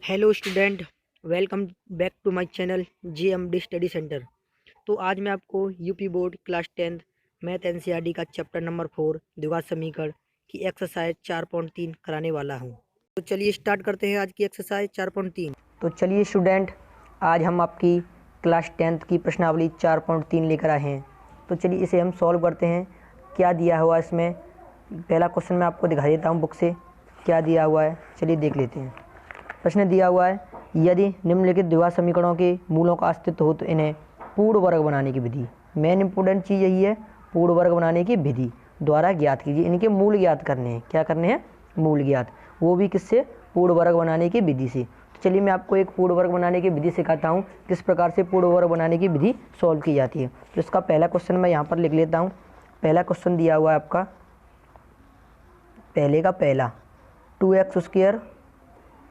Hello student, welcome back to my channel JMD study centre. तो आज मैं आपको UP board class 10th math NCERT का chapter number 4 द्विघात समीकरण की एक्सरसाइज 4.3 कराने वाला हूं। तो चलिए स्टार्ट करते हैं आज की एक्सरसाइज 4.3। तो चलिए स्टूडेंट, आज हम आपकी क्लास 10th की प्रश्नावली 4.3 लेकर आए हैं। तो चलिए इसे हम सॉल्व करते हैं। क्या दिया हुआ इसमें, पहला क्वेश्चन मैं आपको दिखा देता हूँ बुक से क्या दिया हुआ है। चलिए देख लेते हैं। प्रश्न दिया हुआ है, यदि निम्नलिखित द्विघात समीकरणों के मूलों का अस्तित्व हो तो इन्हें पूर्ण वर्ग बनाने की विधि, मेन इंपॉर्टेंट चीज़ यही है, पूर्ण वर्ग बनाने की विधि द्वारा ज्ञात कीजिए। इनके मूल ज्ञात करने हैं। क्या करने हैं? मूल ज्ञात, वो भी किससे? पूर्ण वर्ग बनाने की विधि से। तो चलिए मैं आपको एक पूर्ण वर्ग बनाने की विधि सिखाता हूँ, किस प्रकार से पूर्ण वर्ग बनाने की विधि सॉल्व की जाती है। तो इसका पहला क्वेश्चन मैं यहाँ पर लिख लेता हूँ। पहला क्वेश्चन दिया हुआ है आपका, पहले का पहला 2x²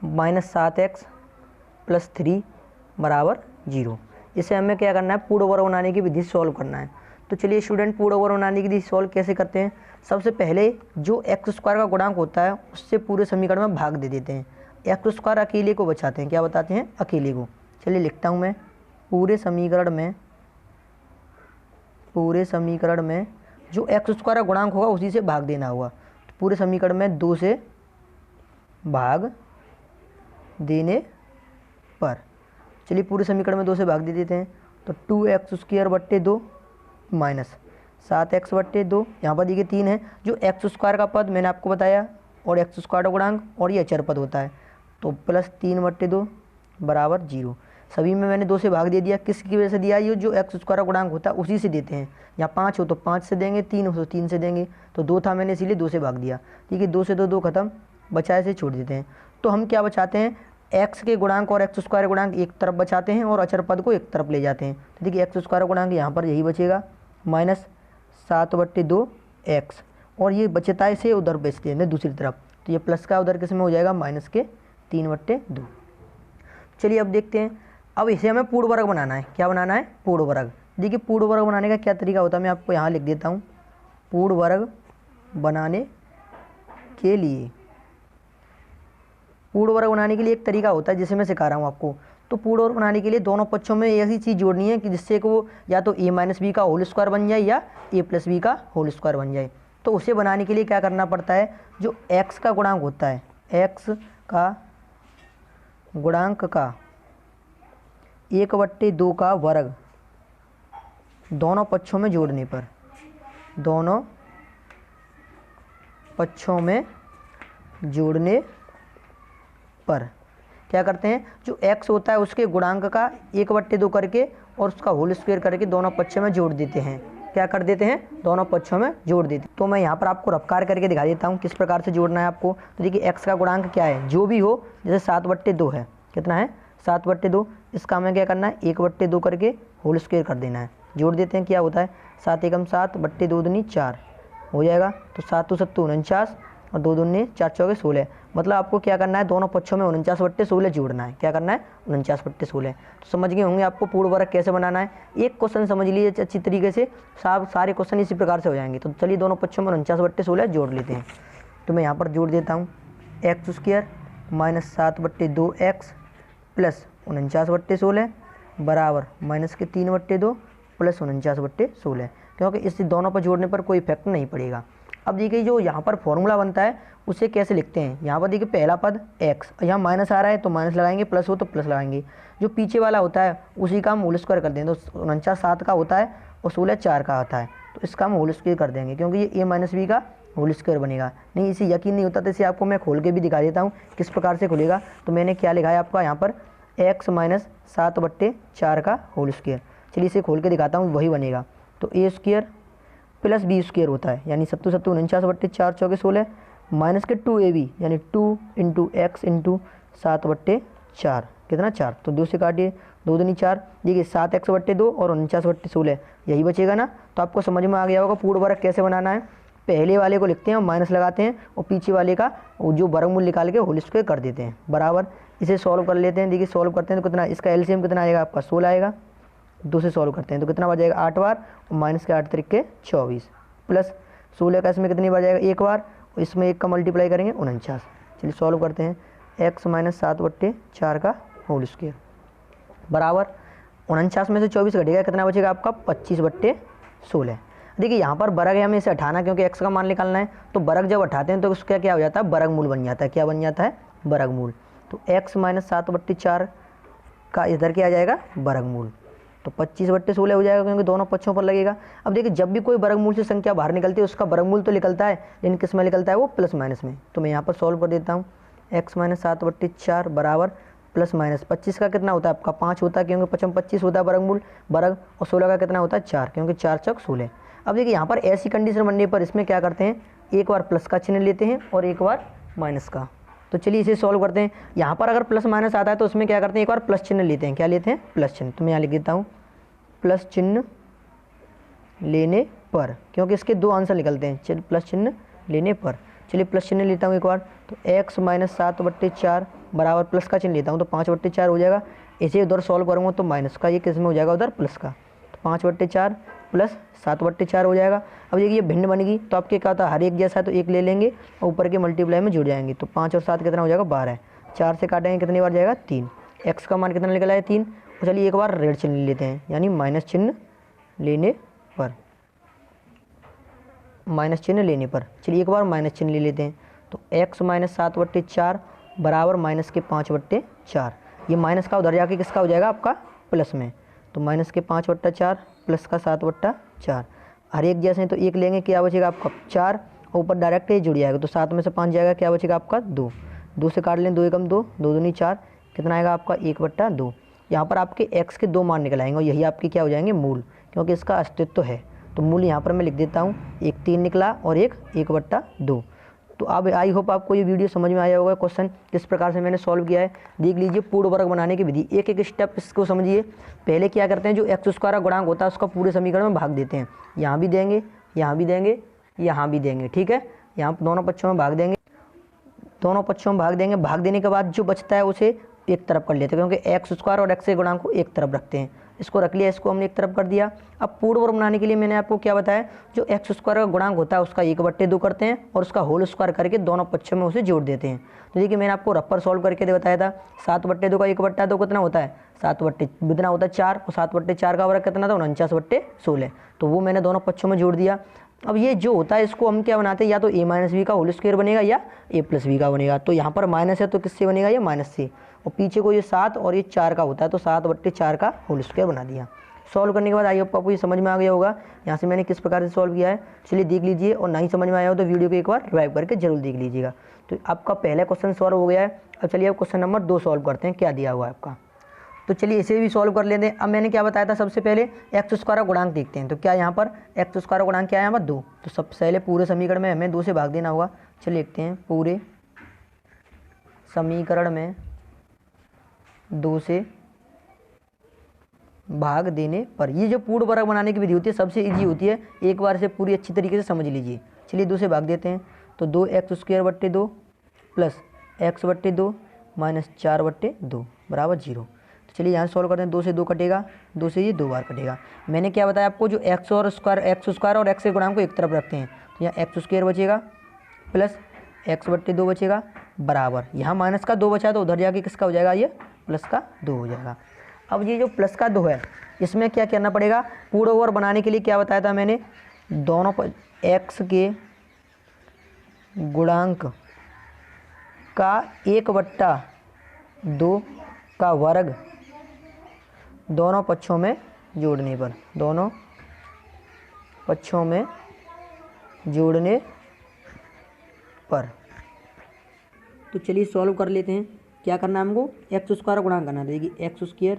माइनस 7x प्लस 3 बराबर 0। इसे हमें क्या करना है? पूर्ण वर्ग बनाने की विधि सॉल्व करना है। तो चलिए स्टूडेंट, पूर्ण वर्ग बनाने की विधि सॉल्व कैसे करते हैं? सबसे पहले जो x² का गुणांक होता है उससे पूरे समीकरण में भाग दे देते हैं। x² अकेले को बचाते हैं। क्या बताते हैं? अकेले को। चलिए लिखता हूँ मैं, पूरे समीकरण में जो x² का गुणांक होगा उसी से भाग देना होगा। तो पूरे समीकरण में 2 से भाग देने पर, चलिए पूरे समीकरण में 2 से भाग दे देते हैं। तो 2x² माइनस 7x/2, यहाँ पर देखिए 3 है। जो x² का पद मैंने आपको बताया और x² का गुणांक और ये अचर पद होता है, तो प्लस 3/2 बराबर 0। सभी में मैंने 2 से भाग दे दिया। किसकी वजह से दिया? ये जो x² का गुणांक होता है उसी से देते हैं। यहाँ 5 हो तो 5 से देंगे, 3 हो तो 3 से देंगे। तो 2 था, मैंने इसीलिए 2 से भाग दिया। ठीक है, 2 से 2 खत्म, बचाए से छोड़ देते हैं। तो हम क्या बचाते हैं? x के गुणांक और x² गुणांक एक तरफ बचाते हैं और अचर पद को एक तरफ ले जाते हैं। तो देखिए x² गुणांक यहाँ पर यही बचेगा, माइनस 7/2x, और ये बचता है इसे उधर बेचते हैं दूसरी तरफ। तो ये प्लस का उधर किस में हो जाएगा? माइनस के 3/2। चलिए अब देखते हैं। अब इसे हमें पूर्ण वर्ग बनाना है। क्या बनाना है? पूर्ण वर्ग। देखिए पूर्ण वर्ग बनाने का क्या तरीका होता है, मैं आपको यहाँ लिख देता हूँ। पूर्ण वर्ग बनाने के लिए एक तरीका होता है जिसे मैं सिखा रहा हूँ आपको। तो पूर्ण वर्ग बनाने के लिए दोनों पक्षों में ऐसी चीज़ जोड़नी है कि जिससे कि वो या तो a-b का होल स्क्वायर बन जाए या a+b का होल स्क्वायर बन जाए। तो उसे बनाने के लिए क्या करना पड़ता है? जो x का गुणांक होता है, x का गुणांक का 1/2 का वर्ग दोनों पक्षों में जोड़ने पर, क्या करते हैं? जो x होता है उसके गुणांक का 1/2 करके और उसका होल स्क्वायर करके दोनों पक्षों में जोड़ देते हैं। क्या कर देते हैं? दोनों पक्षों में जोड़ देते हैं। तो मैं यहाँ पर आपको रफ्कार करके दिखा देता हूँ किस प्रकार से जोड़ना है आपको। तो देखिए x का गुणांक क्या है, जो भी हो, जैसे 7/2 है। कितना है? 7/2। इसका हमें क्या करना है? 1/2 करके होल स्क्वायर कर देना है। जोड़ देते हैं। क्या होता है? 7 एकम 7, 2 दूनी 4 हो जाएगा। तो 7 2 7 49 और 2 दूनी 4 चौके 16। मतलब आपको क्या करना है? दोनों पक्षों में 49/16 जोड़ना है। क्या करना है? 49/16। तो समझ गए होंगे आपको पूर्ण वर्ग कैसे बनाना है। एक क्वेश्चन समझ लीजिए अच्छी तरीके से, सारे क्वेश्चन इसी प्रकार से हो जाएंगे। तो चलिए दोनों पक्षों में 49/16 जोड़ लेते हैं। तो मैं यहाँ पर जोड़ देता हूँ, x² माइनस 7/2x प्लस 49/16 बराबर माइनस के 3/2 प्लस 49/16, क्योंकि इस दोनों पर जोड़ने पर कोई इफेक्ट नहीं पड़ेगा। अब देखिए जो यहाँ पर फॉर्मूला बनता है उसे कैसे लिखते हैं। यहाँ पर देखिए पहला पद x, यहाँ माइनस आ रहा है तो माइनस लगाएंगे, प्लस हो तो प्लस लगाएंगे। जो पीछे वाला होता है उसी का हम होल स्क्वायर कर देंगे। तो 49 7 का होता है और 16 4 का आता है, तो इसका हम होल स्क्वायर कर देंगे, क्योंकि ये a-b का होल स्क्वायर बनेगा। नहीं, इसे यकीन नहीं होता तो इसे आपको मैं खोल के भी दिखा देता हूँ किस प्रकार से खुलेगा। तो मैंने क्या लिखा है आपका यहाँ पर, x माइनस 7/4 का होल स्क्वायर। चलिए इसे खोल के दिखाता हूँ, वही बनेगा। तो a² प्लस b² होता है, यानी 7 7 49/4 चौके 16 माइनस के 2ab, यानी 2 इंटू x इंटू 7/4, कितना 4। तो 2 से काटिए, 2 दूनी 4। देखिए 7x/2 और 49/16 यही बचेगा ना। तो आपको समझ में आ गया होगा पूर्ण वर्ग कैसे बनाना है। पहले वाले को लिखते हैं और माइनस लगाते हैं, और पीछे वाले का जो वर्गमूल निकाल के होल स्क्वायर कर देते हैं बराबर। इसे सॉल्व कर लेते हैं। देखिए सॉल्व करते हैं तो कितना, इसका एलसीएम कितना आएगा आपका? 16 आएगा। 2 से सॉल्व करते हैं तो कितना बच जाएगा? 8 बार, और माइनस के 8 तरीके 24 प्लस 16 का इसमें कितनी बार जाएगा? 1 बार, और इसमें 1 का मल्टीप्लाई करेंगे 49। चलिए सॉल्व करते हैं। एक्स माइनस 7/4 का होल स्क्वायर बराबर 49 में से 24 घटेगा, कितना बचेगा आपका 25/16। देखिए यहाँ पर वर्ग है, हमें इसे हटाना क्योंकि x का मान निकालना है। तो वर्ग जब हटाते हैं तो उसका क्या हो जाता है, वर्गमूल बन जाता है। क्या बन जाता है, वर्गमूल। तो x माइनस 7/4 का इधर क्या आ जाएगा, वर्गमूल। तो 25/16 हो जाएगा क्योंकि दोनों पक्षों पर लगेगा। अब देखिए जब भी कोई वर्गमूल से संख्या बाहर निकलती है उसका वर्गमूल तो निकलता है, लेकिन किस में निकलता है, वो प्लस माइनस में। तो मैं यहाँ पर सॉल्व कर देता हूँ। x माइनस 7/4 बराबर प्लस माइनस 25 का कितना होता है आपका 5 होता है, क्योंकि 25 होता है वर्गमूल वर्ग, और 16 का कितना होता है 4, क्योंकि 4 चौक 16। अब देखिए यहाँ पर ऐसी कंडीशन बनने पर इसमें क्या करते हैं, एक बार प्लस का चिन्ह लेते हैं और एक बार माइनस का। तो चलिए इसे सॉल्व करते हैं। यहाँ पर अगर प्लस माइनस आता है तो उसमें क्या करते हैं, एक बार प्लस चिन्ह लेते हैं। क्या लेते हैं, प्लस चिन्ह। तो मैं यहाँ लिख देता हूँ प्लस चिन्ह लेने पर, क्योंकि इसके दो आंसर निकलते हैं। चलिए प्लस चिन्ह लेने पर, चलिए प्लस चिन्ह लेता हूँ एक बार। तो x माइनस 7/4 बराबर प्लस का चिन्ह लेता हूँ तो 5/4 हो जाएगा। इसे उधर सॉल्व करूँगा तो माइनस का, ये किस में हो जाएगा, उधर प्लस का। तो 5/4 प्लस 7/4 हो जाएगा। अब देखिए ये भिन्न बनेगी तो आपके क्या होता है, हर एक जैसा है तो एक ले लेंगे और ऊपर के मल्टीप्लाई में जुड़ जाएंगे। तो 5 और 7 कितना हो जाएगा, 12। 4 से काटेंगे कितनी बार जाएगा, 3। x का मान कितना निकला है, 3। तो चलिए एक बार ऋण चिन्ह लेते हैं, यानी माइनस चिन्ह लेने पर, माइनस चिन्ह लेने पर। चलिए एक बार माइनस चिन्ह ले लेते हैं। तो x माइनस 7/4 बराबर माइनस के 5/4। ये माइनस का उधर जाके किसका हो जाएगा, आपका प्लस में। तो माइनस के 5/4 प्लस का 7/4, हर एक जैसे तो एक लेंगे, क्या बचेगा आपका 4, ऊपर डायरेक्ट ये जुड़ जाएगा। तो 7 में से 5 जाएगा, क्या बचेगा आपका 2। 2 से काट लें, 2 एकम 2, 2 दूनी 4, कितना आएगा आपका 1/2। यहाँ पर आपके x के दो मान निकल आएंगे और यही आपके क्या हो जाएंगे, मूल, क्योंकि इसका अस्तित्व है। तो मूल यहाँ पर मैं लिख देता हूँ, एक 3 निकला और एक 1/2। तो अब आई होप आपको ये वीडियो समझ में आया होगा। क्वेश्चन किस प्रकार से मैंने सॉल्व किया है देख लीजिए। पूर्ण वर्ग बनाने की विधि, एक एक स्टेप इसको समझिए। पहले क्या करते हैं, जो x² का गुणांक होता है उसका पूरे समीकरण में भाग देते हैं। यहाँ भी देंगे, यहाँ भी देंगे, यहाँ भी देंगे, ठीक है। यहाँ दोनों पक्षों में भाग देंगे, दोनों पक्षों में भाग देंगे। भाग देने के बाद जो बचता है उसे एक तरफ कर लेते हैं, क्योंकि x² और x के गुणांक को एक तरफ रखते हैं। इसको रख लिया, इसको हमने एक तरफ कर दिया। अब पूर्ण वर्ग बनाने के लिए मैंने आपको क्या बताया, जो x² का गुणांक होता है उसका 1/2 करते हैं और उसका होल स्क्वायर करके दोनों पक्षों में उसे जोड़ देते हैं। तो देखिए मैंने आपको रफ पर सॉल्व करके बताया था। 7/2 का 1/2 कितना होता है, 7 कितना होता है 4, और 7/4 का वर्ग कितना था, 49/16। तो वो मैंने दोनों पक्षों में जोड़ दिया। अब ये जो होता है इसको हम क्या बनाते हैं, या तो a माइनस बी का होल स्क्वायर बनेगा या a प्लस बी का बनेगा। तो यहाँ पर माइनस है तो किससे बनेगा, ये माइनस से, और पीछे को ये 7 और ये 4 का होता है तो 7/4 का होल स्क्वायर बना दिया। सॉल्व करने के बाद आई होप आपको ये समझ में आ गया होगा यहाँ से मैंने किस प्रकार से सॉल्व किया है। चलिए देख लीजिए, और नहीं समझ में आया हो तो वीडियो को एक बार रिवाइव करके जरूर देख लीजिएगा। तो आपका पहला क्वेश्चन सॉल्व हो गया है। अब चलिए अब क्वेश्चन नंबर 2 सॉल्व करते हैं, क्या दिया हुआ है आपका। तो चलिए इसे भी सॉल्व कर लेते हैं। अब मैंने क्या बताया था, सबसे पहले x² का गुणांक देखते हैं। तो क्या यहाँ पर x² का गुणांक क्या है, यहाँ पर 2। तो सबसे पहले पूरे समीकरण में हमें 2 से भाग देना होगा। चलिए लिखते हैं, पूरे समीकरण में 2 से भाग देने पर, ये जो पूर्ण वर्ग बनाने की विधि होती है सबसे इजी होती है, एक बार से पूरी अच्छी तरीके से समझ लीजिए। चलिए 2 से भाग देते हैं। तो 2x² प्लस x/2 माइनस 4/2 बराबर 0। तो चलिए यहाँ सॉल्व करते हैं। 2 से 2 कटेगा, 2 से ये 2 बार कटेगा। मैंने क्या बताया आपको, जो x² और x के गुणांक को एक तरफ रखते हैं। तो यहाँ x² बचेगा प्लस x/2 बचेगा बराबर, यहाँ माइनस का 2 बचा तो उधर जाके किसका हो जाएगा, ये प्लस का 2 हो जाएगा। अब ये जो प्लस का 2 है इसमें क्या करना पड़ेगा, पूर्ण वर्ग बनाने के लिए क्या बताया था मैंने, दोनों x के गुणांक का 1/2 का वर्ग दोनों पक्षों में जोड़ने पर, दोनों पक्षों में जोड़ने पर। तो चलिए सॉल्व कर लेते हैं। क्या करना है हमको, x² गुणांक करना है। देखिए x²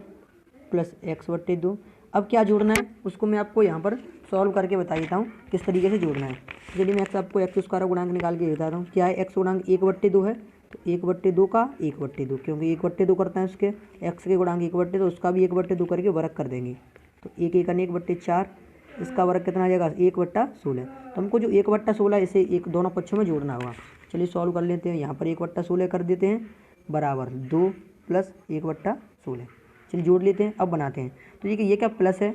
प्लस x/2। अब क्या जोड़ना है उसको मैं आपको यहाँ पर सॉल्व करके बता देता हूँ किस तरीके से जोड़ना है। चलिए मैं आपको x² गुणांक निकाल के बताता हूँ। क्या है, x गुणांक 1/2 है, तो 1/2 का 1/2, क्योंकि 1/2 करता है उसके x के गुणांक 1/2, तो उसका भी 1/2 करके वर्ग कर देंगे। तो 1/4, इसका वर्ग कितना आ जाएगा, 1/16। तो हमको जो 1/16 इसे एक दोनों पक्षों में जोड़ना होगा। चलिए सॉल्व कर लेते हैं। यहाँ पर 1/16 कर देते हैं बराबर 2 प्लस 1/16। चलिए जोड़ लेते हैं, अब बनाते हैं। तो देखिए ये क्या प्लस है,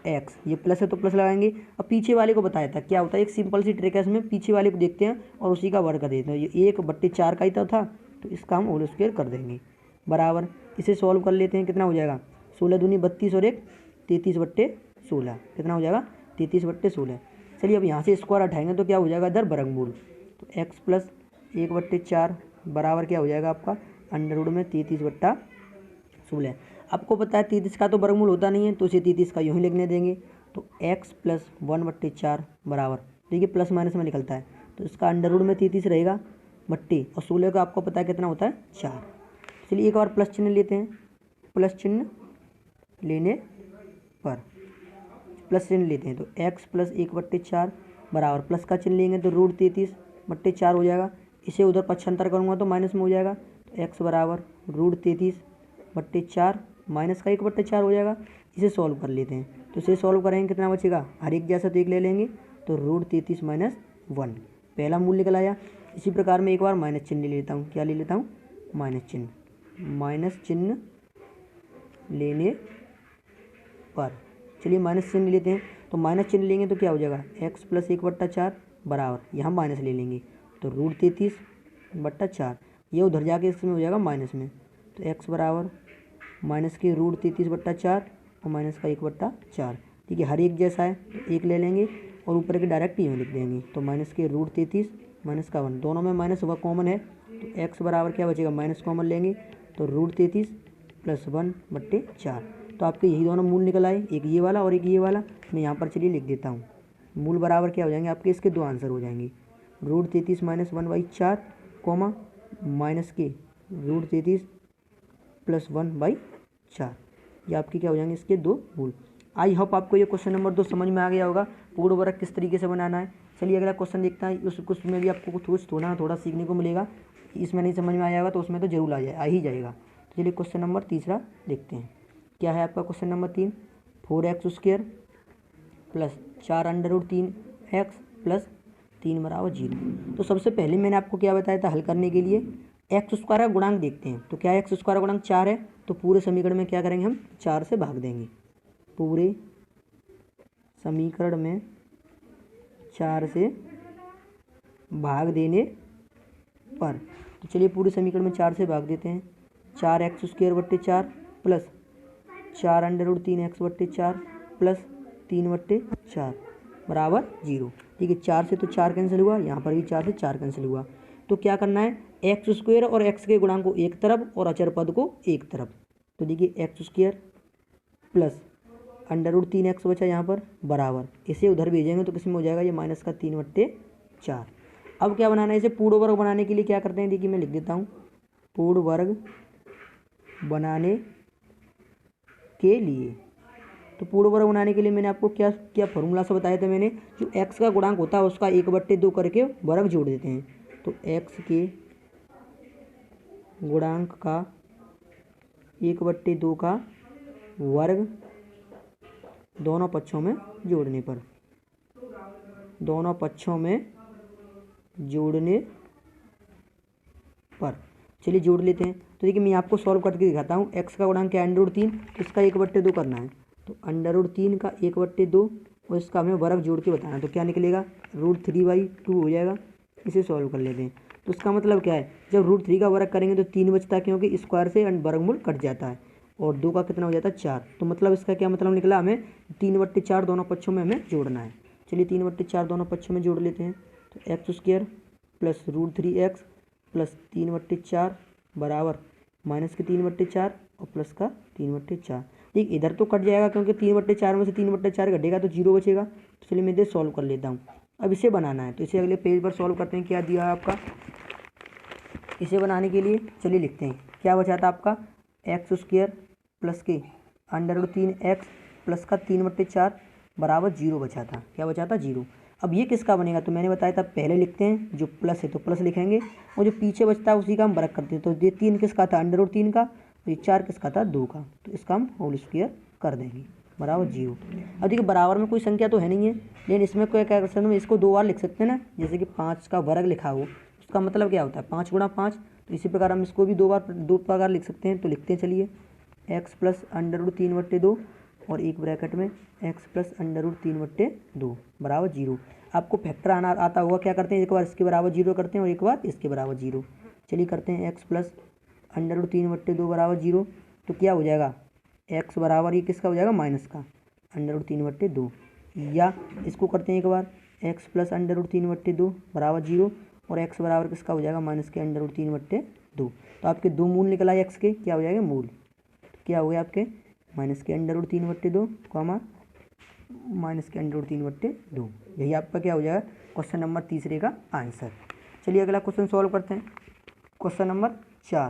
x, ये प्लस है तो प्लस लगाएंगे। अब पीछे वाले को बताया था क्या होता है, एक सिंपल सी ट्रिक है इसमें, पीछे वाले को देखते हैं और उसी का वर्ग कर देते हैं। ये 1/4 का ही तो था, तो इसका हम होल स्क्वायर कर देंगे बराबर। इसे सॉल्व कर लेते हैं, कितना हो जाएगा 16 दूनी 32 और 1 33/16, कितना हो जाएगा 33/16। चलिए अब यहाँ से स्क्वायर हटाएंगे तो क्या हो जाएगा इधर वर्गमूल, तो x प्लस 1/4 बराबर क्या हो जाएगा आपका अंडर रूट में 33/16। आपको पता है 33 का तो वर्गमूल होता नहीं है, तो इसे 33 का यूँ ही लिखने देंगे। तो x प्लस 1/4 बराबर, देखिए प्लस माइनस में निकलता है, तो इसका अंडर रूट में 33 रहेगा बट्टी, और 16 का आपको पता है कितना होता है 4। चलिए एक बार प्लस चिन्ह लेते हैं, प्लस चिन्ह लेने पर प्लस चिन्ह लेते हैं तो x प्लस 1/4 बराबर, प्लस का चिन्ह लेंगे तो रूट 33/4 हो जाएगा। इसे उधर पक्षांतर करूँगा तो माइनस में हो जाएगा, तो x बराबर रूट 33/4 माइनस का 1/4 हो जाएगा। इसे सॉल्व कर लेते हैं, तो इसे सॉल्व करेंगे कितना बचेगा, हर एक जैसा तो एक ले लेंगे, तो रूट 33 माइनस 1 पहला मूल निकल आया। इसी प्रकार मैं एक बार माइनस चिन्ह ले लेता हूँ, क्या ले लेता हूँ माइनस चिन्ह लेने पर। चलिए माइनस चिन्ह लेते हैं, तो माइनस चिन्ह लेंगे तो क्या हो जाएगा x प्लस 1/4 बराबर, यहाँ माइनस ले लेंगे तो रूट 33/4, ये उधर जाके इसमें हो जाएगा माइनस में, तो x बराबर माइनस के रूट 33/4 और माइनस का 1/4। ठीक है, हर एक जैसा है तो एक ले लेंगे और ऊपर के डायरेक्ट यूँ लिख देंगे, तो माइनस के रूट 33 माइनस का 1, दोनों में माइनस वह कॉमन है, तो x बराबर क्या बचेगा माइनस कॉमन लेंगे तो रूट 33 प्लस 1/4। तो आपके यही दोनों मूल निकल आए, एक ये वाला और एक ये वाला। मैं यहाँ पर चलिए लिख देता हूँ, मूल बराबर क्या हो जाएंगे आपके, इसके दो आंसर हो जाएंगे, रूट 33 माइनस 1/4 कॉमा माइनस के रूट 33 प्लस 1/4, ये आपके क्या हो जाएंगे इसके दो मूल। आई होप आपको ये क्वेश्चन नंबर 2 समझ में आ गया होगा, पूर्ण वर्ग किस तरीके से बनाना है। चलिए अगला क्वेश्चन देखता है, उस क्वेश्चन में भी आपको कुछ थोड़ा सीखने को मिलेगा। इसमें नहीं समझ में आ जाएगा तो उसमें तो जरूर आ ही जाएगा। तो चलिए क्वेश्चन नंबर तीसरा देखते हैं, क्या है आपका question number 3, 4x² plus 4 under root 3x plus 3 बराबर 0। तो सबसे पहले मैंने आपको क्या बताया था, हल करने के लिए x² का गुणांक देखते हैं। तो क्या x² का गुणांक 4 है, तो पूरे समीकरण में क्या करेंगे हम 4 से भाग देंगे, पूरे समीकरण में 4 से भाग देने पर। तो चलिए पूरे समीकरण में 4 से भाग देते हैं, 4x² plus 4 under root 3x/4 plus 3/4 बराबर 0। ठीक है, 4 से तो 4 कैंसिल हुआ, यहाँ पर भी 4 से 4 कैंसिल हुआ। तो क्या करना है, x² और x के गुणांक को एक तरफ और अचर पद को एक तरफ। तो देखिए x² plus under root 3x बचा यहाँ पर बराबर, इसे उधर भेजेंगे तो किस में हो जाएगा, ये माइनस का 3/4। अब क्या बनाना है, इसे पूर्ण वर्ग बनाने के लिए क्या करते हैं, देखिए मैं लिख देता हूँ, पूर्ण वर्ग बनाने के लिए। तो पूर्ण वर्ग बनाने के लिए मैंने आपको क्या क्या फॉर्मूला से बताया था मैंने, जो x का गुणांक होता है उसका 1/2 करके वर्ग जोड़ देते हैं। तो x के गुणांक का 1/2 का वर्ग दोनों पक्षों में जोड़ने पर, दोनों पक्षों में जोड़ने पर। चलिए जोड़ लेते हैं। तो देखिए मैं आपको सॉल्व करके दिखाता हूँ, x का गुणांक क्या है अंडर रूट 3, तो इसका 1/2 करना है, तो अंडर रूट 3 का 1/2 और इसका हमें वर्ग जोड़ के बताना है। तो क्या निकलेगा, रूट 3/2 हो जाएगा। इसे सॉल्व कर लेते हैं, तो इसका मतलब क्या है, जब रूट 3 का वर्ग करेंगे तो 3 बचता है, क्योंकि स्क्वायर से वर्गमूल कट जाता है, और 2 का कितना हो जाता है 4। तो मतलब इसका क्या मतलब निकला, हमें 3/4 दोनों पक्षों में हमें जोड़ना है। चलिए 3/4 दोनों पक्षों में जोड़ लेते हैं, तो x² plus root 3x plus 3/4 बराबर माइनस के 3/4 और प्लस का 3/4। ठीक, इधर तो कट जाएगा क्योंकि 3/4 में से 3/4 घटेगा तो 0 बचेगा। तो चलिए मैं इसे सॉल्व कर लेता हूँ। अब इसे बनाना है, तो इसे अगले पेज पर सॉल्व करते हैं। क्या दिया है आपका, इसे बनाने के लिए चलिए लिखते हैं, क्या बचा था आपका, x² प्लस के अंडर रूट 3x प्लस का 3/4 बराबर 0 बचा था। क्या बचा था, 0। अब ये किसका बनेगा, तो मैंने बताया था पहले लिखते हैं, जो प्लस है तो प्लस लिखेंगे, और जो पीछे बचता है उसी का हम वर्ग करते हैं। तो ये 3 किसका था, अंडर रूट 3 का, और ये 4 किसका था, 2 का। तो इसका हम होल स्क्वायर कर देंगे बराबर 0। अब देखिए बराबर में कोई संख्या तो है नहीं है, लेकिन इसमें कोई क्या कर सकते हैं, इसको 2 बार लिख सकते हैं ना, जैसे कि 5 का वर्ग लिखा हो, उसका मतलब क्या होता है 5 गुणा 5। तो इसी प्रकार हम इसको भी 2 प्रकार लिख सकते हैं। तो लिखते हैं चलिए, x प्लस अंडर रूट 3/2 और एक ब्रैकेट में x प्लस अंडर रूट 3/2 बराबर 0। आपको फैक्टर आना आता होगा, क्या करते हैं, एक बार इसके बराबर 0 करते हैं और एक बार इसके बराबर 0। चलिए करते हैं एक्स प्लस अंडर रूट 3/2 बराबर 0। तो क्या हो जाएगा, एक्स बराबर ये किसका हो जाएगा, माइनस का अंडर रूट 3/2। या इसको करते हैं एक बार, एक्स प्लस अंडर रूट 3/2 बराबर 0 और एक्स बराबर किसका हो जाएगा, माइनस के अंडर रूट 3/2। तो आपके दो मूल निकल आए एक्स के, क्या हो जाएगा मूल, तो क्या हो गया आपके माइनस के अंडर रूट 3/2 कॉमा माइनस के अंडर रूट 3/2। यही आपका क्या हो जाएगा क्वेश्चन नंबर तीसरे का आंसर। चलिए अगला क्वेश्चन सॉल्व करते हैं। Question number 4।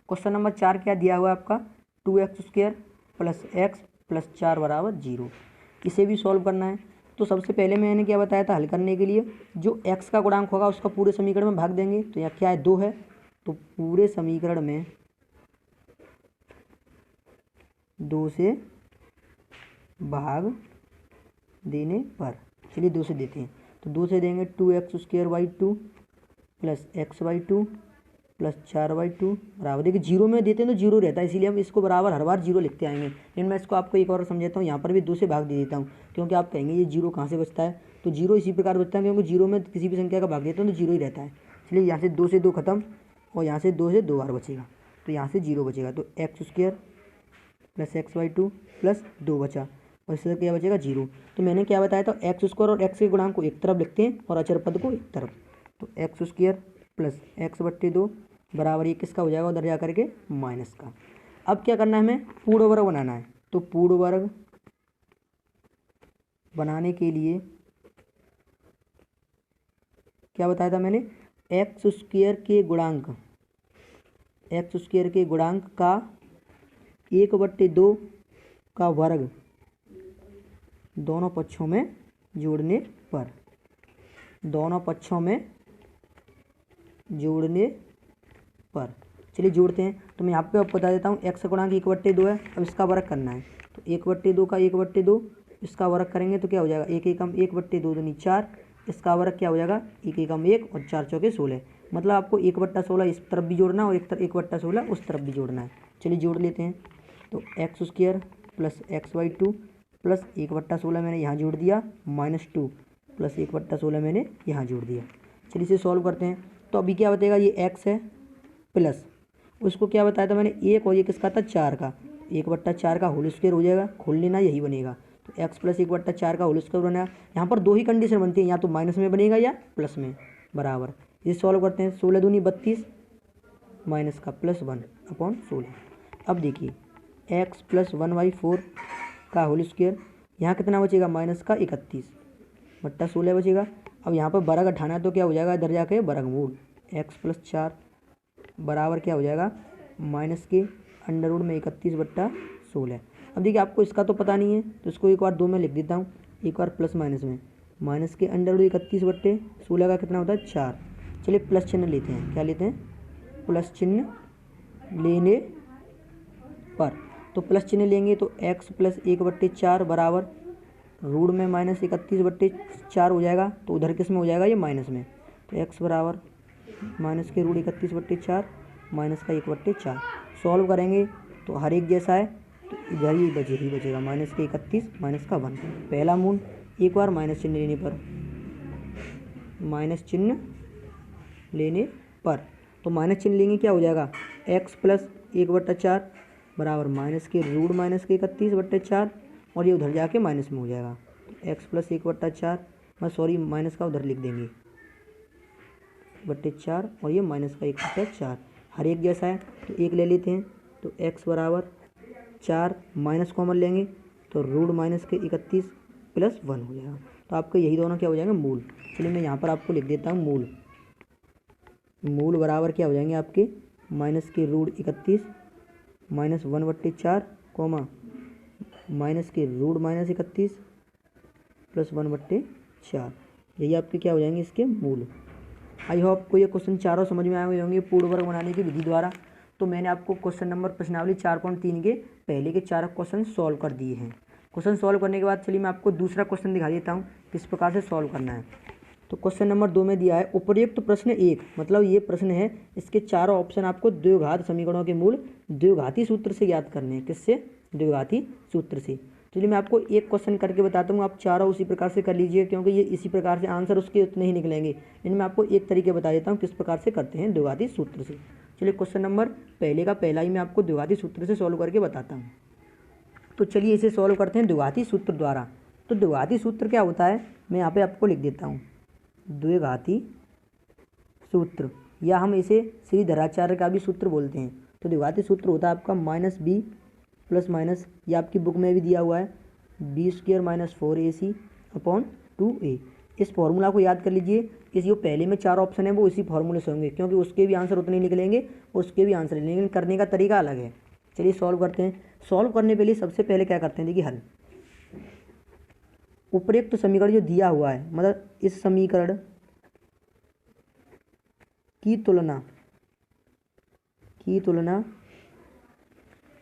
क्वेश्चन नंबर 4 क्या दिया हुआ है आपका, 2x² प्लस एक्स प्लस 4 बराबर 0। इसे भी सॉल्व करना है। तो सबसे पहले मैंने क्या बताया था, हल करने के लिए जो x का गुणांक होगा उसका पूरे समीकरण में भाग देंगे। तो यहाँ क्या है 2 है, तो पूरे समीकरण में 2 से भाग देने पर, चलिए 2 से देते हैं। तो 2 से देंगे 2x² प्लस x/2 प्लस 4/2 बराबर, देखिए 0 में देते हैं तो 0 रहता है, इसीलिए हम इसको बराबर हर बार 0 लिखते आएंगे। लेकिन मैं इसको आपको एक और समझाता हूँ, यहाँ पर भी 2 से भाग दे देता हूँ, क्योंकि आप कहेंगे ये 0 कहाँ से बचता है। तो 0 इसी प्रकार बचता है क्योंकि 0 में किसी भी संख्या का भाग देता हूँ तो 0 ही रहता है। चलिए यहाँ से 2 से 2 खत्म और यहाँ से 2 से 2 बार बचेगा, तो यहाँ से 0 बचेगा। तो x² प्लस x/2 प्लस 2 बचा और इससे क्या बचेगा 0। तो मैंने क्या बताया था, x² और x के गुणांक को एक तरफ लिखते हैं और अचर पद को एक तरफ। तो x² प्लस x/2 बराबर ये किसका हो जाएगा, उधर जा करके माइनस का। अब क्या करना है, हमें पूर्ण वर्ग बनाना है। तो पूर्ण वर्ग बनाने के लिए क्या बताया था मैंने, x² के गुणांक का 1/2 का वर्ग दोनों पक्षों में जोड़ने पर, चलिए जोड़ते हैं। तो मैं यहाँ पे अब बता देता हूँ, x का गुणांक 1/2 है, अब इसका वर्ग करना है। तो 1/2 का 1/2 इसका वर्ग करेंगे तो क्या हो जाएगा, 1 एकम 1/2 दूनी 4, इसका वर्ग क्या हो जाएगा 1 एकम 1 और 4 चौके 16। मतलब आपको 1/16 इस तरफ भी जोड़ना है और 1/16 उस तरफ भी जोड़ना है। चलिए जोड़ लेते हैं। तो x² प्लस x/2 प्लस 1/16 मैंने यहाँ जोड़ दिया, -2 प्लस 1/16 मैंने यहाँ जोड़ दिया। चलिए इसे सॉल्व करते हैं। तो अभी क्या बतेगा, ये x है प्लस उसको क्या बताया था मैंने 1 और ये किसका था 4 का, 1/4 का होल स्क्वायर हो जाएगा, खोल लेना यही बनेगा। तो x प्लस 1/4 का होल स्क्वायर बना। यहाँ पर दो ही कंडीशन बनती है, या तो माइनस में बनेगा या प्लस में, बराबर। ये सॉल्व करते हैं। 16 दूनी 32 माइनस का प्लस 1/16। अब देखिए x प्लस 1/4 का होल स्क्वायर, यहाँ कितना बचेगा माइनस का 31/16 बचेगा। अब यहाँ पर वर्ग हटाना है तो क्या हो जाएगा, इधर जाके वर्गमूल x प्लस 4 बराबर क्या हो जाएगा माइनस के अंडर रूट में 31/16। अब देखिए आपको इसका तो पता नहीं है तो इसको एक बार 2 में लिख देता हूँ, एक बार प्लस माइनस में, माइनस के अंडर रूट 31/16 का कितना होता है 4। चलिए प्लस चिन्ह लेते हैं, क्या लेते हैं, प्लस चिन्ह लेने पर। तो प्लस चिन्ह लेंगे तो x प्लस 1/4 बराबर रूट में माइनस 31/4 हो जाएगा। तो उधर किस में हो जाएगा, ये माइनस में। तो x बराबर माइनस के रूट 31/4 माइनस का 1/4। सॉल्व करेंगे तो हर एक जैसा है, तो इधर ही बचेगा माइनस के 31 माइनस का 1। पहला मूल एक बार माइनस चिन्ह लेने पर, तो माइनस चिन्ह लेंगे क्या हो जाएगा, x प्लस 1/4 बराबर माइनस के रूट माइनस के 31/4 और ये उधर जाके माइनस में हो जाएगा। x प्लस 1/4 माइनस का उधर लिख देंगे 4 और ये माइनस का 1/4 हर एक जैसा है, तो एक ले लेते हैं। तो x बराबर 4 माइनस कॉमन लेंगे तो रूट माइनस के 31 प्लस 1 हो जाएगा। तो आपके यही दोनों क्या हो जाएंगे मूल। चलिए मैं यहाँ पर आपको लिख देता हूँ मूल बराबर क्या हो जाएंगे आपके माइनस के रूट 31 माइनस 1/4 कॉमा माइनस के रूट माइनस 31 प्लस 1/4। यही आपके क्या हो जाएंगे इसके मूल। आई होप आपको ये क्वेश्चन चारों समझ में आए हुए होंगे पूर्ण वर्ग बनाने की विधि द्वारा। तो मैंने आपको क्वेश्चन नंबर प्रश्नावली 4.3 के पहले के 4 क्वेश्चन सॉल्व कर दिए हैं। क्वेश्चन सॉल्व करने के बाद चलिए मैं आपको दूसरा क्वेश्चन दिखा देता हूँ किस प्रकार से सॉल्व करना है। तो क्वेश्चन नंबर 2 में दिया है उपर्युक्त प्रश्न 1, मतलब ये प्रश्न है, इसके चारों ऑप्शन आपको द्विघात समीकरणों के मूल द्विघाती सूत्र से ज्ञात करने हैं। किससे, द्विघाती सूत्र से। चलिए मैं आपको एक क्वेश्चन करके बताता हूँ, आप चारों उसी प्रकार से कर लीजिए, क्योंकि ये इसी प्रकार से आंसर उसके उतने ही निकलेंगे। लेकिन मैं आपको एक तरीके बता देता हूँ किस प्रकार से करते हैं द्विघाती सूत्र से। चलिए क्वेश्चन नंबर पहले का पहला ही मैं आपको द्विघाती सूत्र से सॉल्व करके बताता हूँ। तो चलिए इसे सॉल्व करते हैं द्विघाती सूत्र द्वारा। तो द्विघाती सूत्र क्या होता है, मैं यहाँ पे आपको लिख देता हूँ द्विघाती सूत्र, या हम इसे श्रीधराचार्य का भी सूत्र बोलते हैं। तो द्विघाती सूत्र होता है आपका माइनस बी प्लस माइनस, ये आपकी बुक में भी दिया हुआ है, B square minus 4ac upon 2a। इस फॉर्मूला को याद कर लीजिए। इस जो पहले में चार ऑप्शन है वो इसी फॉर्मूले से होंगे, क्योंकि उसके भी आंसर उतने निकलेंगे और उसके भी आंसर, लेकिन करने का तरीका अलग है। चलिए सॉल्व करते हैं। सॉल्व करने के लिए सबसे पहले क्या करते हैं, देखिए हल। उपरोक्त समीकरण जो दिया हुआ है, मतलब इस समीकरण की तुलना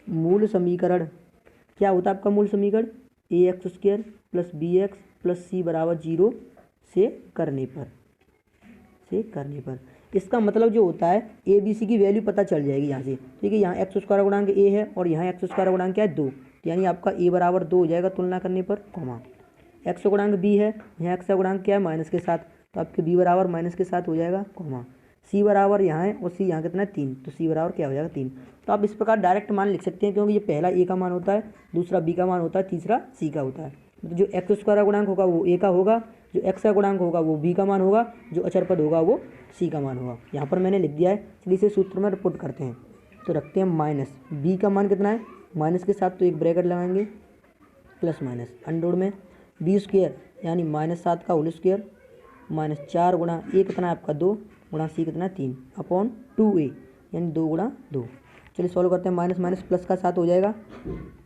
मूल समीकरण, क्या होता है आपका मूल समीकरण, ax square plus bx plus c बराबर 0 से करने पर इसका मतलब जो होता है ए बी सी की वैल्यू पता चल जाएगी यहाँ से। ठीक है, यहाँ एक्स स्क्वायर गुणांक ए है और यहाँ एक्स स्क्वायर गुणांक क्या है 2, तो यानी आपका ए बराबर 2 हो जाएगा तुलना करने पर, कॉमा एक्स गुणांक बी है, यहाँ एक्स का गुणांक क्या है माइनस के साथ, तो आपके बी बराबर माइनस के साथ हो जाएगा, कॉमा सी बराबर यहाँ है और सी यहाँ कितना है 3, तो सी बराबर क्या हो जाएगा 3। तो आप इस प्रकार डायरेक्ट मान लिख सकते हैं, क्योंकि ये पहला ए का मान होता है, दूसरा बी का मान होता है, तीसरा सी का होता है। तो जो एक्स स्क्वायर का गुणांक होगा वो ए का होगा, जो एक्स का गुणांक होगा वो बी का मान होगा, जो अचर पद होगा वो सी का मान होगा। यहाँ पर मैंने लिख दिया है। चलिए इसे सूत्र में रिपोर्ट करते हैं। तो रखते हैं माइनस बी का मान कितना है माइनस के साथ, तो एक ब्रैकेट लगाएंगे, प्लस माइनस अंडर में बी स्क्वायर यानी -7 का होल स्क्वायर माइनस 4 गुणा ए कितना है आपका 2 गुणा सी कितना है 3 अपॉन 2a यानी 2 गुणा 2। चलिए सॉल्व करते हैं। माइनस माइनस प्लस का 7 हो जाएगा,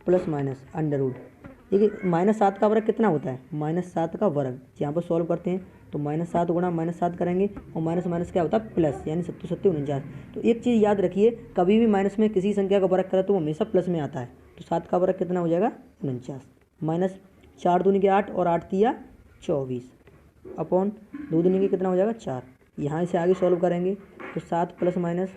प्लस माइनस अंडर रूट। देखिए -7 का वर्ग कितना होता है, -7 का वर्ग। यहाँ पर सॉल्व करते हैं तो -7 गुणा -7 करेंगे और माइनस माइनस क्या होता है प्लस, यानी 7 7 49। तो एक चीज़ याद रखिए, कभी भी माइनस में किसी संख्या का वर्ग करें तो वो हमेशा प्लस में आता है। तो 7 का वर्ग कितना हो जाएगा 49, माइनस 4 दूनी के 8 और 8 तिया 24 अपॉन 2 दूनी के कितना हो जाएगा 4। यहाँ से आगे सॉल्व करेंगे तो 7 प्लस माइनस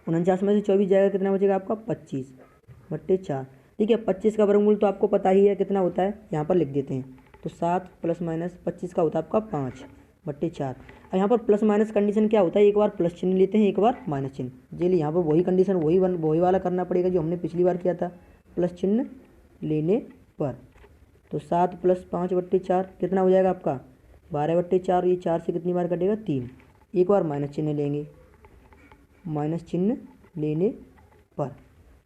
49 में से 24 जाएगा, कितना बचेगा आपका 25/4। ठीक है, 25 का वर्गमूल तो आपको पता ही है कितना होता है, यहाँ पर लिख देते हैं। तो 7 प्लस माइनस 25 का होता है आपका 5/4। और यहाँ पर प्लस माइनस कंडीशन क्या होता है, एक बार प्लस चिन्ह लेते हैं एक बार माइनस चिन्ह। चलिए यहाँ पर वही कंडीशन वही वाला करना पड़ेगा जो हमने पिछली बार किया था, प्लस चिन्ह लेने पर। तो 7 प्लस 5/4 कितना हो जाएगा आपका 12/4। ये 4 से कितनी बार कटेगा 3, एक बार माइनस चिन्ह लेंगे, माइनस चिन्ह लेने पर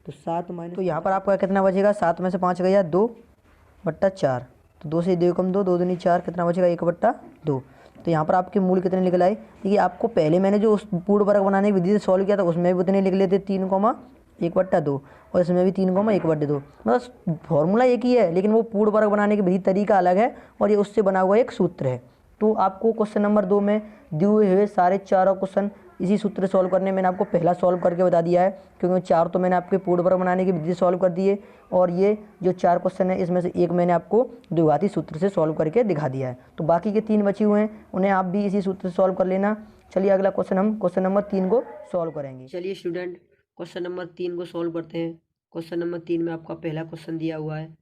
तो 7 माइनस, तो यहाँ पर आपका कितना बचेगा 7 में से 5 गया 2/4, तो 2 से 2 कम 2, 2 दूनी 4, कितना बचेगा 1/2। तो यहाँ पर आपके मूल कितने निकल आए। देखिए आपको पहले मैंने जो उस पूर्ण वर्ग बनाने की विधि से सॉल्व किया था उसमें भी उतने लिख लेते 3,1/2 और इसमें भी 3,1/2। मतलब फॉर्मूला एक ही है, लेकिन वो पूर्ण वर्ग बनाने की विधि तरीका अलग है और ये उससे बना हुआ एक सूत्र है। तो आपको क्वेश्चन नंबर 2 में दिए हुए सारे चारों क्वेश्चन इसी सूत्र से सॉल्व करने, मैंने आपको पहला सॉल्व करके बता दिया है, क्योंकि 4 तो मैंने आपके पूर्ण वर्ग बनाने की विधि से सॉल्व कर दिए और ये जो 4 क्वेश्चन है इसमें से एक मैंने आपको द्विघाती सूत्र से सॉल्व करके दिखा दिया है। तो बाकी के 3 बचे हुए हैं, उन्हें आप भी इसी सूत्र से सॉल्व कर लेना। चलिए अगला क्वेश्चन हम क्वेश्चन नंबर 3 को सॉल्व करेंगे। चलिए स्टूडेंट क्वेश्चन नंबर 3 को सॉल्व करते हैं। क्वेश्चन नंबर 3 में आपका पहला क्वेश्चन दिया हुआ है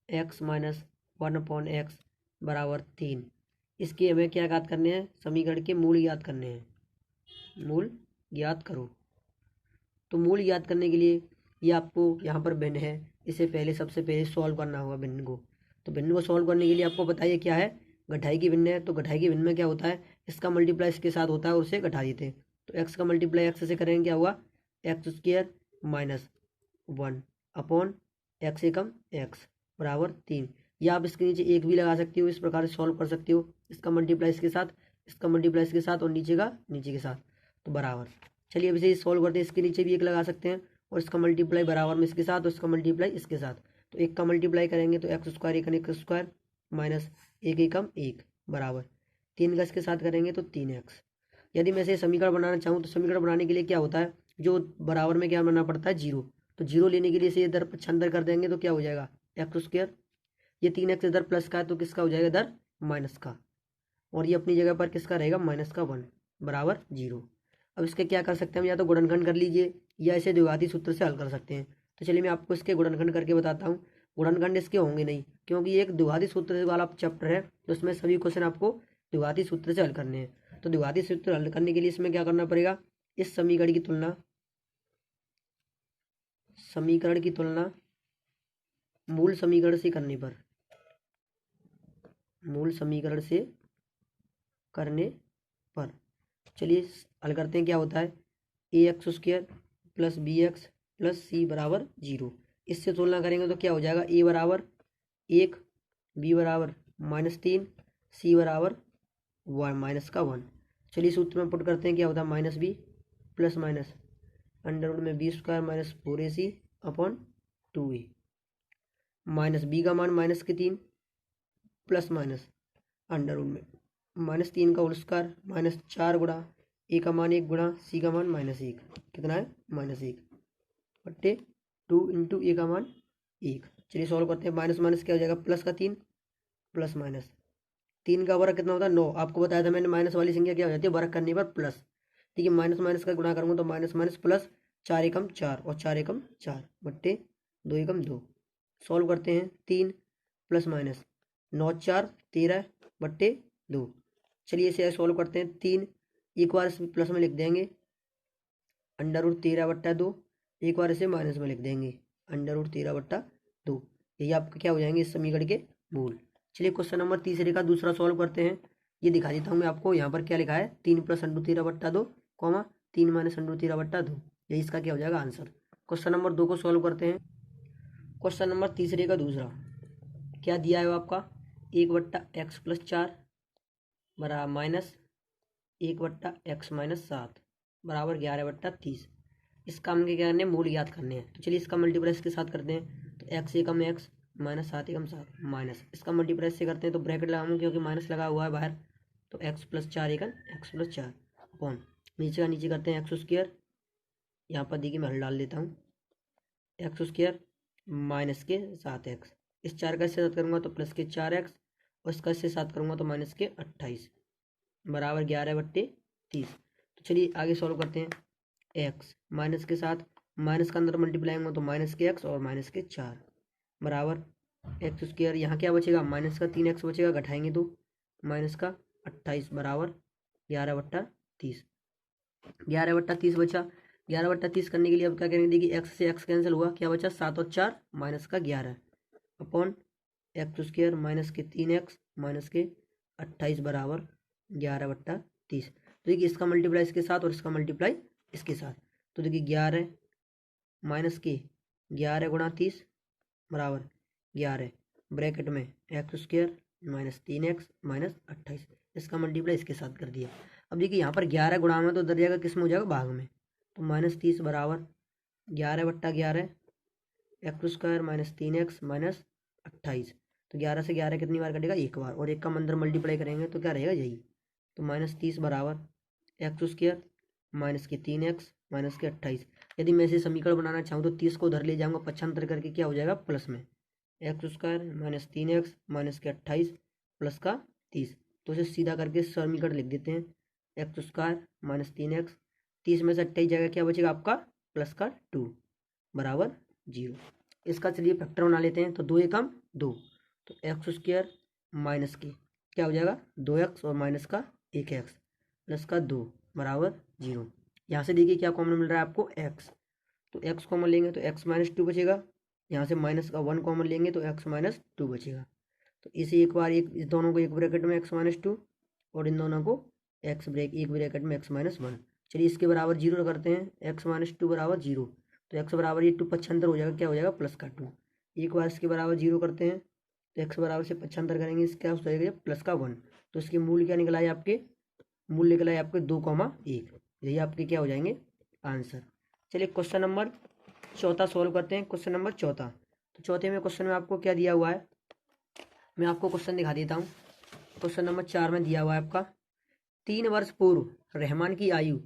x - 1/x बराबर 3। इसके हमें क्या ज्ञात करने हैं, समीकरण के मूल ज्ञात करने हैं। मूल ज्ञात करो। तो मूल ज्ञात करने के लिए ये आपको यहाँ पर भिन्न है, इसे सबसे पहले सॉल्व करना होगा भिन्न को। तो भिन्न को सॉल्व करने के लिए आपको बताइए क्या है, घटाई की भिन्न है। तो घटाई की भिन्न में क्या होता है, इसका मल्टीप्लाई इसके साथ होता है और उसे घटा देते हैं। तो x का मल्टीप्लाई x से करेंगे क्या हुआ x² - 1 अपॉन x से कम x बराबर 3। या आप इसके नीचे 1 भी लगा सकते हो, इस प्रकार से सॉल्व कर सकते हो। इसका मल्टीप्लाई इसके साथ, इसका मल्टीप्लाई इसके साथ और नीचे का नीचे के साथ, तो बराबर। चलिए अब इसे सॉल्व करते हैं। इसके नीचे भी 1 लगा सकते हैं और इसका मल्टीप्लाई बराबर में इसके साथ और इसका मल्टीप्लाई इसके साथ। तो 1 का मल्टीप्लाई करेंगे तो x² (1 माइनस 1 एकम 1 बराबर 3 का इसके साथ करेंगे तो 3x। यदि मैं इसे समीकरण बनाना चाहूँ तो समीकरण बनाने के लिए क्या होता है, जो बराबर में क्या बनाना पड़ता है 0। तो 0 लेने के लिए इसे इधर पक्षांतर कर देंगे तो क्या हो जाएगा x²। ये 3x इधर प्लस का है तो किसका हो जाएगा इधर माइनस का, और ये अपनी जगह पर किसका रहेगा -1 बराबर 0। अब इसके क्या कर सकते हैं हम, या तो गुणनखंड कर लीजिए या इसे द्विघाती सूत्र से हल कर सकते हैं। तो चलिए मैं आपको इसके गुणनखंड करके बताता हूँ। गुणनखंड इसके होंगे नहीं, क्योंकि ये एक द्विघाती सूत्र वाला चैप्टर है, तो इसमें सभी क्वेश्चन आपको द्विघाती सूत्र से हल करने हैं। तो द्विघाती सूत्र हल करने के लिए इसमें क्या करना पड़ेगा, इस समीकरण की तुलना मूल समीकरण से करने पर चलिए हल करते हैं। क्या होता है, ax² plus bx plus c बराबर 0। इससे तुलना करेंगे तो क्या हो जाएगा, a बराबर 1, b बराबर -3, c बराबर -1। चलिए सूत्र में पुट करते हैं। क्या होता है, -b plus minus under root में b² minus 4ac upon 2a, minus b का मान -3 प्लस माइनस अंडर रूट में -3 का होल स्क्वायर माइनस 4 गुणा a का मान 1 गुणा c का मान -1, कितना है -1 बट्टे 2 इंटू a का मान 1। चलिए सॉल्व करते हैं। माइनस माइनस क्या हो जाएगा, प्लस का 3 प्लस माइनस 3 का वर्ग कितना होता है 9। आपको बताया था मैंने माइनस वाली संख्या क्या हो जाती है वर्ग करने पर प्लस। ठीक है, माइनस माइनस का गुणा करूँगा तो माइनस माइनस प्लस, 4 एकम 4 और 4 एकम 4 बट्टे 2 एकम 2। सॉल्व करते हैं, 3 प्लस माइनस 9 4 13 बट्टे 2। चलिए इसे सॉल्व करते हैं। 3 एक बार इस प्लस में लिख देंगे अंडर रूट 13 बट्टा 2, एक बार इसे माइनस में लिख देंगे अंडर रूट 13 बट्टा 2। यही आपका क्या हो जाएंगे इस समीकरण के मूल। चलिए क्वेश्चन नंबर तीसरे का दूसरा सॉल्व करते हैं। ये दिखा देता हूँ मैं आपको, यहाँ पर क्या लिखा है, 3 प्लस अंडर 13 बट्टा 2 कॉमा 3 माइनस अंडर 13 बट्टा 2। यही इसका क्या हो जाएगा आंसर। क्वेश्चन नंबर 2 को सॉल्व करते हैं। क्वेश्चन नंबर तीसरे का दूसरा क्या दिया है आपका, 1 बट्टा एक्स प्लस 4 बराबर माइनस 1 बट्टा एक्स माइनस 7 बराबर 11 बट्टा 30। इस काम के क्या करने, मूल ज्ञात करने हैं। तो चलिए इसका मल्टीप्लाई इसके साथ करते हैं। तो एक्स एकम एक्स माइनस 7 एकम 7 माइनस इसका मल्टीप्लाई से करते हैं तो ब्रैकेट लगाऊंगा क्योंकि माइनस लगा हुआ है बाहर। तो एक्स प्लस 4 एकम एक्स प्लस 4 अपॉन नीचे का नीचे करते हैं x²। यहाँ पर देखिए मैं हल डाल देता हूँ, x² माइनस के 7x, इस 4 का इससे साथ करूँगा तो प्लस के 4x और इसका इससे साथ करूँगा तो माइनस के 28 बराबर 11 बट्टे 30। तो चलिए आगे सॉल्व करते हैं। x माइनस के साथ माइनस का अंदर मल्टीप्लाई होगा तो माइनस के x और माइनस के 4 बराबर x²। यहाँ क्या बचेगा, माइनस का 3x बचेगा, घटाएंगे तो माइनस का 28 बराबर 11 बट्टा 30। 11 बट्टा 30 बचा। 11 बट्टा 30 करने के लिए अब क्या करेंगे, देखिए x से x कैंसिल हुआ, क्या बचा 7 और 4 माइनस का 11 अपॉन x² माइनस के 3x माइनस के 28 बराबर 11 बट्टा 30। तो देखिए इसका मल्टीप्लाई इसके साथ और इसका मल्टीप्लाई इसके साथ, तो देखिए 11 माइनस के 11 गुणा 30 बराबर 11 ब्रैकेट में x² माइनस 3x माइनस 28, इसका मल्टीप्लाई इसके साथ कर दिया। अब देखिए यहाँ पर 11 गुणा में तो उधर जाएगा किस में हो जाएगा, भाग में। तो माइनस 30 बराबर 11 बट्टा 11 x² माइनस 3x माइनस 28। तो 11 से 11 कितनी बार कटेगा, एक बार, और एक का अंदर मल्टीप्लाई करेंगे तो क्या रहेगा यही। तो माइनस 30 बराबर x² माइनस के 3x माइनस के 28। यदि मैं इसे समीकरण बनाना चाहूँ तो 30 को उधर ले जाऊँगा, पक्षांतर करके क्या हो जाएगा प्लस में x² माइनस 3x माइनस के 28 प्लस का 30। तो इसे सीधा करके समीकरण लिख देते हैं, x² माइनस 3x, 30 में से 28 जगह क्या बचेगा आपका प्लस का 2 बराबर 0। इसका चलिए फैक्टर बना लेते हैं। तो 2 एकम 2, तो x² माइनस के क्या हो जाएगा 2x और माइनस का 1x प्लस का 2 बराबर 0। यहाँ से देखिए क्या कॉमन मिल रहा है आपको x, तो x कॉमन लेंगे तो x माइनस 2 बचेगा। यहाँ से माइनस का 1 कॉमन लेंगे तो x माइनस 2 बचेगा। तो इसे एक बार एक इस दोनों को एक ब्रैकेट में x माइनस 2 और इन दोनों को एक ब्रैकेट में x माइनस 1। चलिए इसके बराबर 0 करते हैं, x माइनस 2 बराबर 0। तो x बराबर ये 2 पक्षांतर हो जाएगा, क्या हो जाएगा प्लस का 2। एक बार इसके बराबर 0 करते हैं तो x बराबर से पक्षांतर करेंगे, इसका हो जाएगा प्लस का 1। तो इसके मूल क्या निकला है आपके, मूल निकला है आपके 2,1। यही आपके क्या हो जाएंगे आंसर। चलिए क्वेश्चन नंबर चौथा सॉल्व करते हैं। क्वेश्चन नंबर चौथा, तो चौथे में क्वेश्चन में आपको क्या दिया हुआ है, मैं आपको क्वेश्चन दिखा देता हूँ। क्वेश्चन नंबर 4 में दिया हुआ है आपका 3 वर्ष पूर्व रहमान की आयु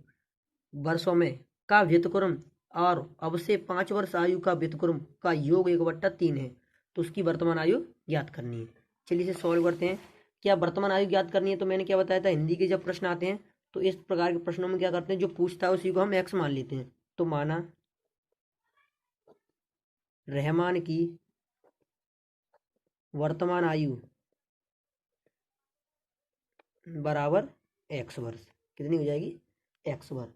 वर्षों में का व्युत्क्रम और अब से 5 वर्ष आयु का व्युत्क्रम का योग 1/3 है, तो उसकी वर्तमान आयु ज्ञात करनी है। चलिए इसे सॉल्व करते हैं। क्या वर्तमान आयु ज्ञात करनी है, तो मैंने क्या बताया था, हिंदी के जब प्रश्न आते हैं तो इस प्रकार के प्रश्नों में क्या करते हैं, जो पूछता है उसी को हम x मान लेते हैं। तो माना रहमान की वर्तमान आयु बराबर x वर्ष, कितनी हो जाएगी x वर्ष।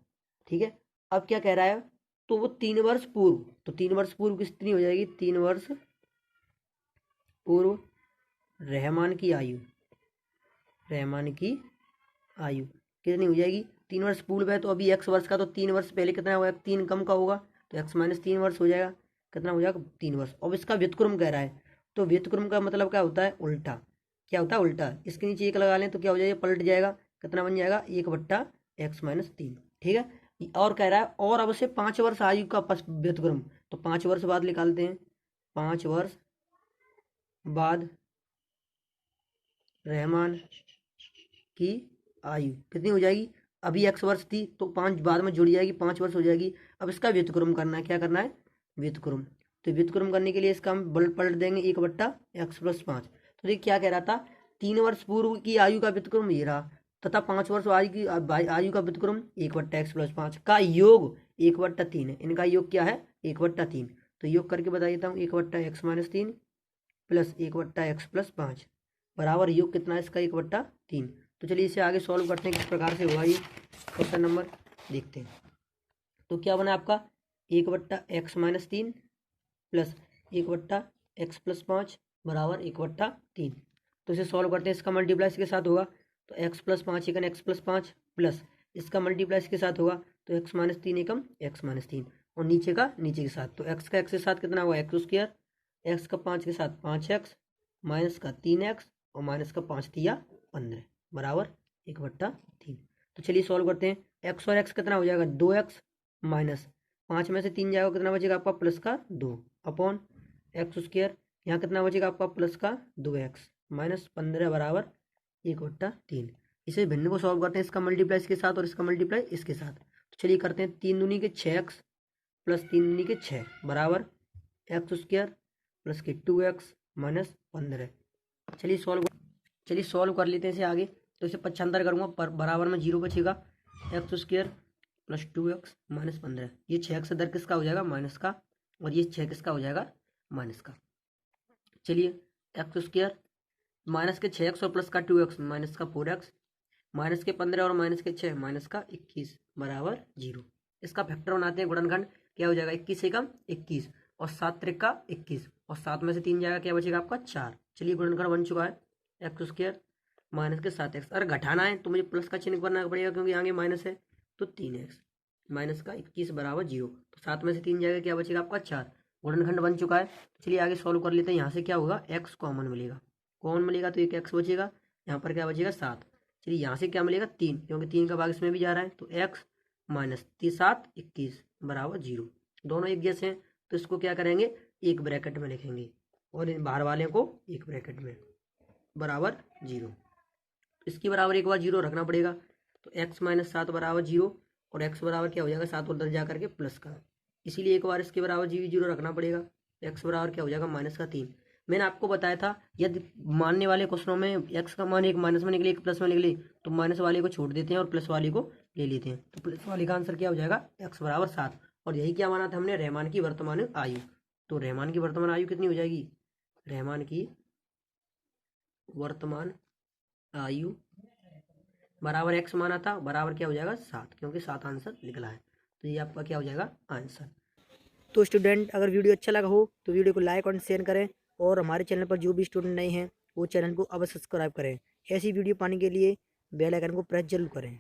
ठीक है, अब क्या कह रहा है, तो वो 3 वर्ष पूर्व, तो 3 वर्ष पूर्व कितनी हो जाएगी, 3 वर्ष पूर्व रहमान की आयु, रहमान की आयु कितनी हो जाएगी, 3 वर्ष पूर्व है तो अभी x वर्ष का, तो 3 वर्ष पहले कितना होगा, 3 कम का होगा तो x माइनस 3 वर्ष हो जाएगा, कितना हो जाएगा 3 वर्ष। अब इसका व्युत्क्रम कह रहा है, तो व्युत्क्रम का मतलब क्या होता है, उल्टा, क्या होता है उल्टा, इसके नीचे 1 लगा लें तो क्या हो जाएगा, पलट जाएगा, कितना बन जाएगा 1/x माइनस 3। ठीक है, और कह रहा है और अब से 5 वर्ष आयु का व्युत्क्रम, तो 5 वर्ष बाद निकालते हैं, 5 वर्ष बाद रहमान की आयु कितनी हो जाएगी, अभी x वर्ष थी तो 5 बाद में जुड़ जाएगी, 5 वर्ष हो जाएगी। अब इसका व्युत्क्रम करना है, क्या करना है, व्युत्क्रम, तो व्युत्क्रम करने के लिए इसका हम पलट देंगे 1/x प्लस 5। तो देखिए क्या कह रहा था, 3 वर्ष पूर्व की आयु का व्युत्क्रम ये रहा, तथा 5 वर्ष आयु की आयु का व्युत्क्रम 1/x प्लस 5 का योग 1/3 है, इनका योग क्या है 1/3। तो योग करके बता देता हूँ, 1/x minus 3 plus 1/x plus 5 बराबर योग कितना है इसका 1/3। तो चलिए इसे आगे सॉल्व करते हैं, किस प्रकार से होगा ये क्वेश्चन नंबर देखते हैं। तो क्या बना आपका 1/x minus 3 plus 1/x plus 5 बराबर 1/3। तो इसे सॉल्व करते हैं, इसका मल्टीप्लाई इसके साथ होगा तो x प्लस 5 एकम x प्लस 5 प्लस इसका मल्टीप्लाई इसके साथ होगा तो x माइनस 3 एकम x माइनस 3 और नीचे का नीचे के साथ, तो x का x के साथ कितना होगा x स्क्वायर, x का 5 के साथ 5x माइनस का 3x और माइनस का 5 तिया 15 बराबर 1/3। तो चलिए सॉल्व करते हैं, x और x कितना हो जाएगा 2x माइनस 5 में से 3 जाएगा, कितना बचेगा आपका प्लस का 2 अपॉन x स्क्वायर, यहाँ कितना बचेगा आपका प्लस का 2x माइनस 15 बराबर 1/3। इसे भिन्न को सॉल्व करते हैं, इसका मल्टीप्लाई इसके साथ और इसका मल्टीप्लाई इसके साथ। तो चलिए करते हैं, 3 दूनी के 6x प्लस 3 दूनी के 6 बराबर x स्क्वायर प्लस के 2x माइनस 15। चलिए सॉल्व कर लेते हैं इसे आगे। तो इसे पक्षांतर करूँगा, पर बराबर में 0 बचेगा, x square plus 2x minus 15। ये 6x दर किसका हो जाएगा माइनस का, और ये 6 किसका हो जाएगा माइनस का। चलिए x स्क्वायर माइनस के 6x और प्लस का 2x माइनस का 4x माइनस के 15 और माइनस के 6 माइनस का 21 बराबर 0। इसका फैक्टर बनाते हैं गुणनखंड, क्या हो जाएगा 21 एकम 21 और 7 त्रिका 21 और 7 में से 3 जाएगा, क्या बचेगा आपका 4। चलिए गुणनखंड बन चुका है, x स्क्वायर माइनस के 7x, अगर घटाना है तो मुझे प्लस का चिन्ह करना पड़ेगा क्योंकि आगे माइनस है, तो 3x माइनस का 21 बराबर 0। तो 7 में से 3 जाएगा, क्या बचेगा आपका 4। गुणनखंड बन चुका है। चलिए आगे सॉल्व कर लेते हैं, यहाँ से क्या होगा x कॉमन मिलेगा, कॉमन मिलेगा तो एक x बचेगा, यहाँ पर क्या बचेगा 7। चलिए यहाँ से क्या मिलेगा 3, क्योंकि 3 का भाग इसमें भी जा रहा है, तो x माइनस 7 21 बराबर 0। दोनों एक जैसे हैं तो इसको क्या करेंगे एक ब्रैकेट में लिखेंगे और इन बाहर वाले को एक ब्रैकेट में बराबर 0। इसकी बराबर एक बार 0 रखना पड़ेगा, तो x माइनस 7 बराबर 0 और x बराबर क्या हो जाएगा 7 उधर जा करके प्लस का, इसीलिए एक बार इसके बराबर 0 रखना पड़ेगा। x बराबर क्या हो जाएगा माइनस का 3। मैंने आपको बताया था यदि मानने वाले क्वेश्चनों में x का मान एक माइनस में निकले एक प्लस में निकले तो माइनस वाले को छोड़ देते हैं और प्लस वाले को ले लेते हैं। तो प्लस वाले का आंसर क्या हो जाएगा x बराबर 7। और यही क्या माना था हमने, रहमान की वर्तमान आयु। तो रहमान की वर्तमान आयु कितनी हो जाएगी, रहमान की वर्तमान आयु बराबर x माना था, बराबर क्या हो जाएगा 7, क्योंकि 7 आंसर निकला है। तो ये आपका क्या हो जाएगा आंसर। तो स्टूडेंट अगर वीडियो अच्छा लगा हो तो वीडियो को लाइक और शेयर करें, और हमारे चैनल पर जो भी स्टूडेंट नए हैं वो चैनल को अवश्य सब्सक्राइब करें। ऐसी वीडियो पाने के लिए बेल आइकन को प्रेस जरूर करें।